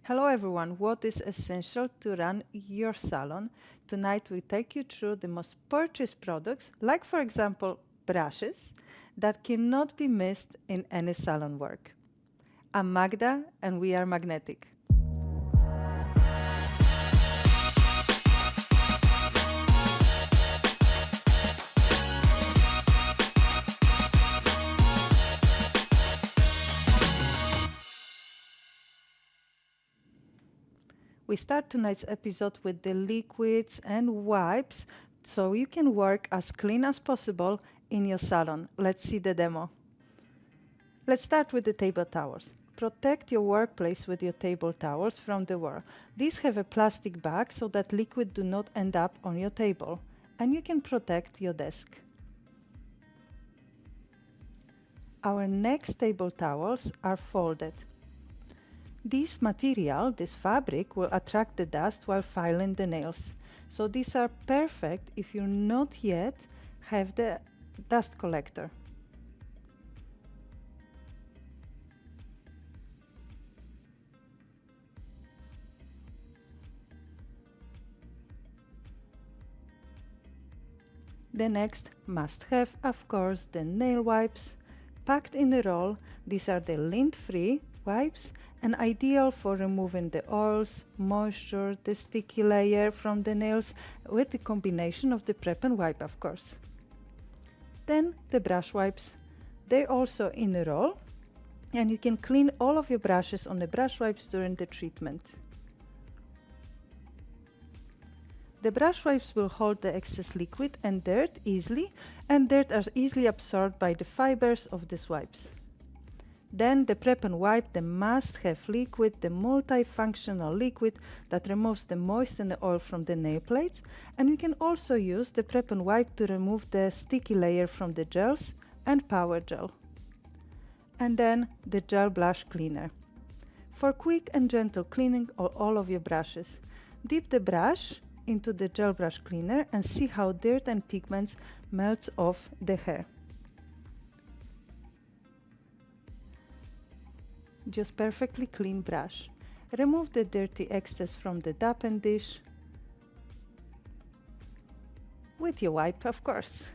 Hello everyone, what is essential to run your salon? Tonight we take you through the most purchased products, like for example brushes, that cannot be missed in any salon work. I'm Magda and we are magnetic. We start tonight's episode with the liquids and wipes so you can work as clean as possible in your salon. Let's see the demo. Let's start with the table towels. Protect your workplace with your table towels from the wear. These have a plastic bag so that liquid do not end up on your table, and you can protect your desk. Our next table towels are folded. This material, this fabric, will attract the dust while filing the nails. So these are perfect if you not yet have the dust collector. The next must-have, of course, the nail wipes. Packed in a roll, these are the lint-free wipes and ideal for removing the oils, moisture, the sticky layer from the nails with the combination of the prep and wipe, of course. Then the brush wipes. They're also in a roll and you can clean all of your brushes on the brush wipes during the treatment. The brush wipes will hold the excess liquid and dirt easily, and dirt are easily absorbed by the fibers of these wipes. Then the prep and wipe, the must-have liquid, the multifunctional liquid that removes the moist and the oil from the nail plates, and you can also use the prep and wipe to remove the sticky layer from the gels and power gel. And then the gel brush cleaner. For quick and gentle cleaning of all of your brushes, dip the brush into the gel brush cleaner and see how dirt and pigments melts off the hair. Just perfectly clean brush. Remove the dirty excess from the dampened dish with your wipe, of course.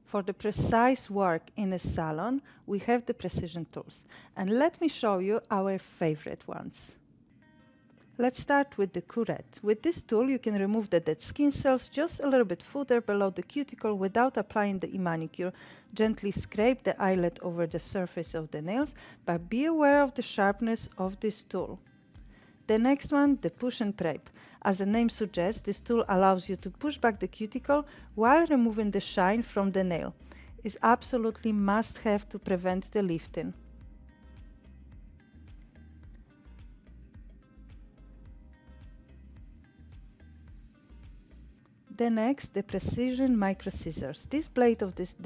For the precise work in a salon, we have the precision tools. And let me show you our favorite ones. Let's start with the curette. With this tool, you can remove the dead skin cells just a little bit further below the cuticle without applying the e-manicure. Gently scrape the eyelet over the surface of the nails, but be aware of the sharpness of this tool. The next one, the push and prep. As the name suggests, this tool allows you to push back the cuticle while removing the shine from the nail. It's absolutely must-have to prevent the lifting. The next, the precision micro scissors. The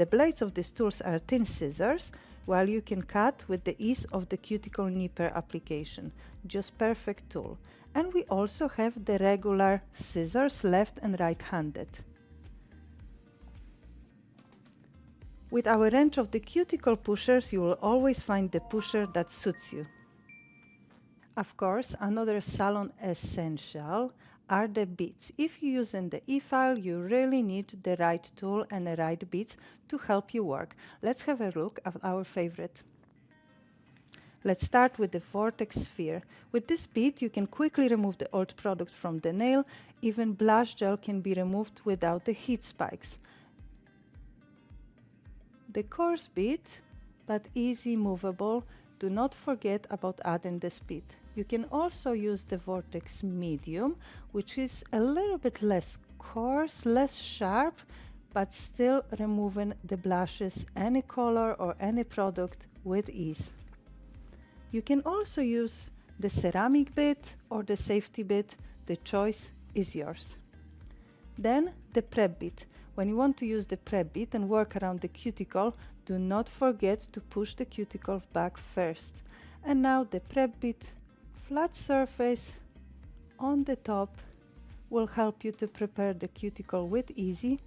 blades of these tools are thin scissors, while you can cut with the ease of the cuticle nipper application. Just perfect tool. And we also have the regular scissors, left and right-handed. With our range of the cuticle pushers, you will always find the pusher that suits you. Of course, another salon essential are the beads. If you use the e-file, you really need the right tool and the right beads to help you work. Let's have a look at our favorite. Let's start with the vortex sphere. With this bead, you can quickly remove the old product from the nail. Even blush gel can be removed without the heat spikes. The coarse bead, but easy movable. Do not forget about adding the speed. You can also use the vortex medium, which is a little bit less coarse, less sharp, but still removing the blushes, any color or any product with ease. You can also use the ceramic bit or the safety bit. The choice is yours. Then the prep bit. When you want to use the prep bit and work around the cuticle, do not forget to push the cuticle back first. And now the prep bit, flat surface on the top, will help you to prepare the cuticle with easy,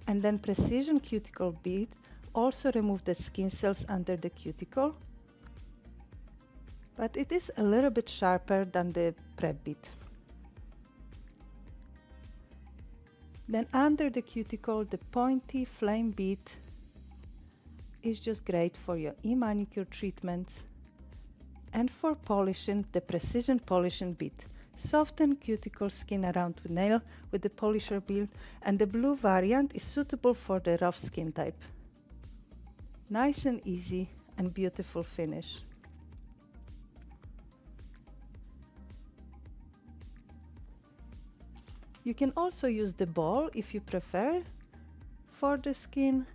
and then precision cuticle bit also remove the skin cells under the cuticle, but it is a little bit sharper than the prep bit. Then under the cuticle, the pointy flame bit is just great for your e-manicure treatments and for polishing, the precision polishing bit. Soften cuticle skin around the nail with the polisher bit, and the blue variant is suitable for the rough skin type. Nice and easy and beautiful finish. You can also use the ball if you prefer for the skin.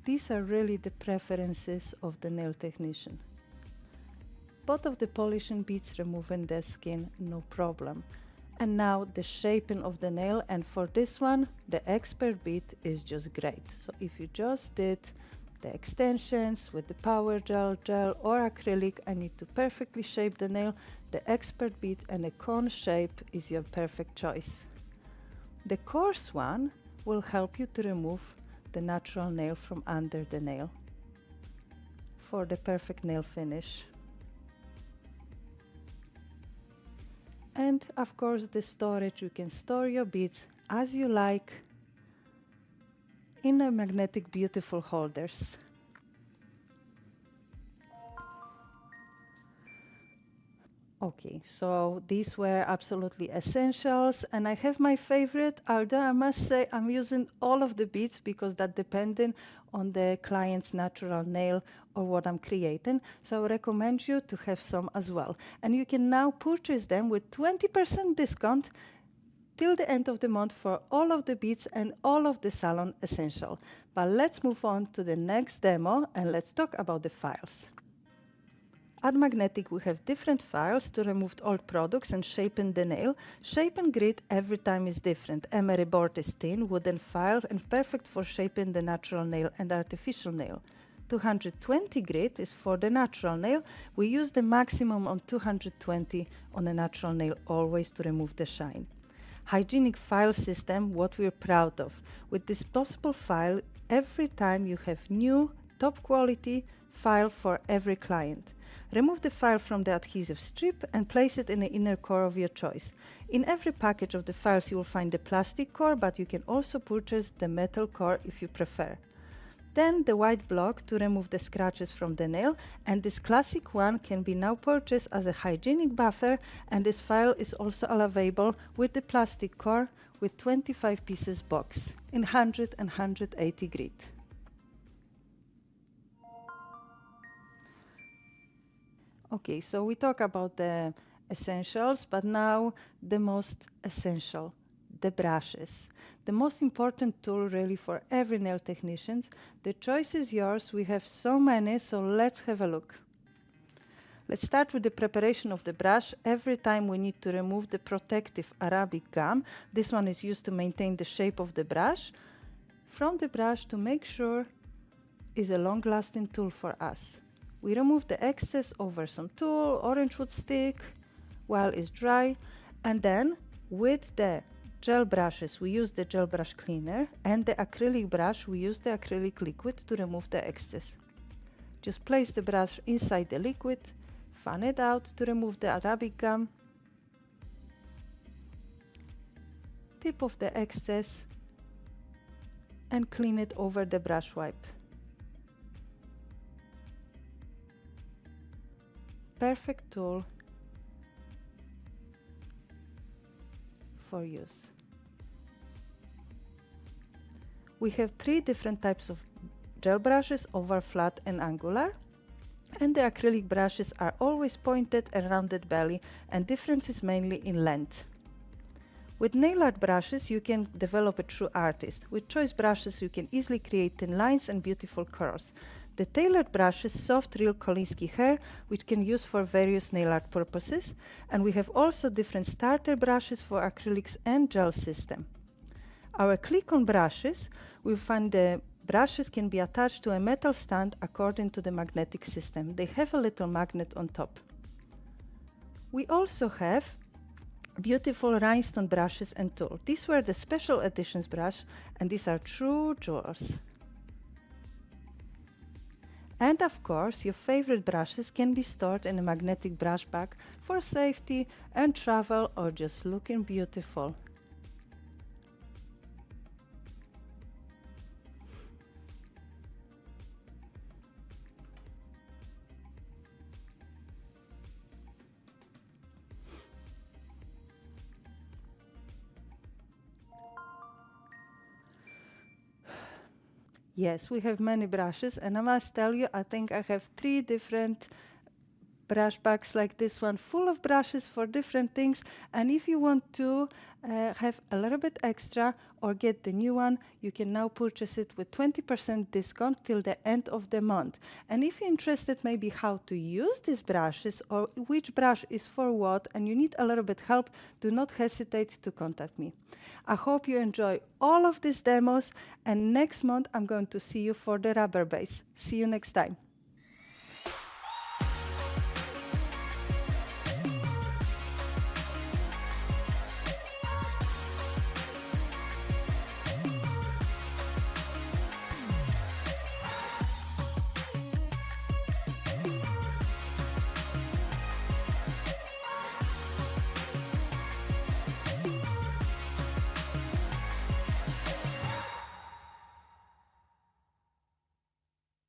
These are really the preferences of the nail technician. Both of the polishing bits removing the skin, no problem. And now the shaping of the nail, and for this one the expert bit is just great. So if you just did the extensions with the power gel or acrylic and need to perfectly shape the nail, the expert bit and a cone shape is your perfect choice. The coarse one will help you to remove the natural nail from under the nail for the perfect nail finish. And of course the storage, you can store your beads as you like in a magnetic beautiful holders. Okay, so these were absolutely essentials, and I have my favorite, although I must say I'm using all of the beads because that depending on the client's natural nail or what I'm creating. So I recommend you to have some as well. And you can now purchase them with 20% discount till the end of the month for all of the beads and all of the Salon Essentials. But let's move on to the next demo and let's talk about the files. At Magnetic, we have different files to remove old products and shaping the nail. Shape and grit every time is different. Emery board is thin, wooden file, and perfect for shaping the natural nail and artificial nail. 220 grit is for the natural nail. We use the maximum on 220 on a natural nail always to remove the shine. Hygienic file system, what we're proud of. With disposable file, every time you have new, top quality file for every client. Remove the file from the adhesive strip and place it in the inner core of your choice. In every package of the files you will find the plastic core, but you can also purchase the metal core if you prefer. Then the white block to remove the scratches from the nail, and this classic one can be now purchased as a hygienic buffer, and this file is also available with the plastic core with 25 pieces box in 100 and 180 grit. Okay, so we talk about the essentials, but now the most essential, the brushes. The most important tool really for every nail technician. The choice is yours. We have so many, so let's have a look. Let's start with the preparation of the brush. Every time we need to remove the protective Arabic gum. This one is used to maintain the shape of the brush. From the brush to make sure is a long-lasting tool for us. We remove the excess over some tool, orange wood stick, while it's dry, and then with the gel brushes we use the gel brush cleaner, and the acrylic brush we use the acrylic liquid to remove the excess. Just place the brush inside the liquid, fan it out to remove the Arabic gum, tip off the excess, and clean it over the brush wipe. Perfect tool for use. We have 3 different types of gel brushes, oval, flat and angular, and the acrylic brushes are always pointed and rounded belly, and difference is mainly in length. With nail art brushes you can develop a true artist. With choice brushes you can easily create thin lines and beautiful curls. The tailored brushes, soft real Kolinsky hair, which can use for various nail art purposes, and we have also different starter brushes for acrylics and gel system. Our click-on brushes, we find the brushes can be attached to a metal stand according to the magnetic system. They have a little magnet on top. We also have beautiful rhinestone brushes and tool. These were the special editions brush, and these are true jewels. And of course, your favorite brushes can be stored in a magnetic brush bag for safety and travel, or just looking beautiful. Yes, we have many brushes, and I must tell you, I think I have 3 different brush bags like this one, full of brushes for different things. And if you want to have a little bit extra or get the new one, you can now purchase it with 20% discount till the end of the month. And if you're interested maybe how to use these brushes or which brush is for what, and you need a little bit help, do not hesitate to contact me. I hope you enjoy all of these demos, and next month I'm going to see you for the rubber base. See you next time.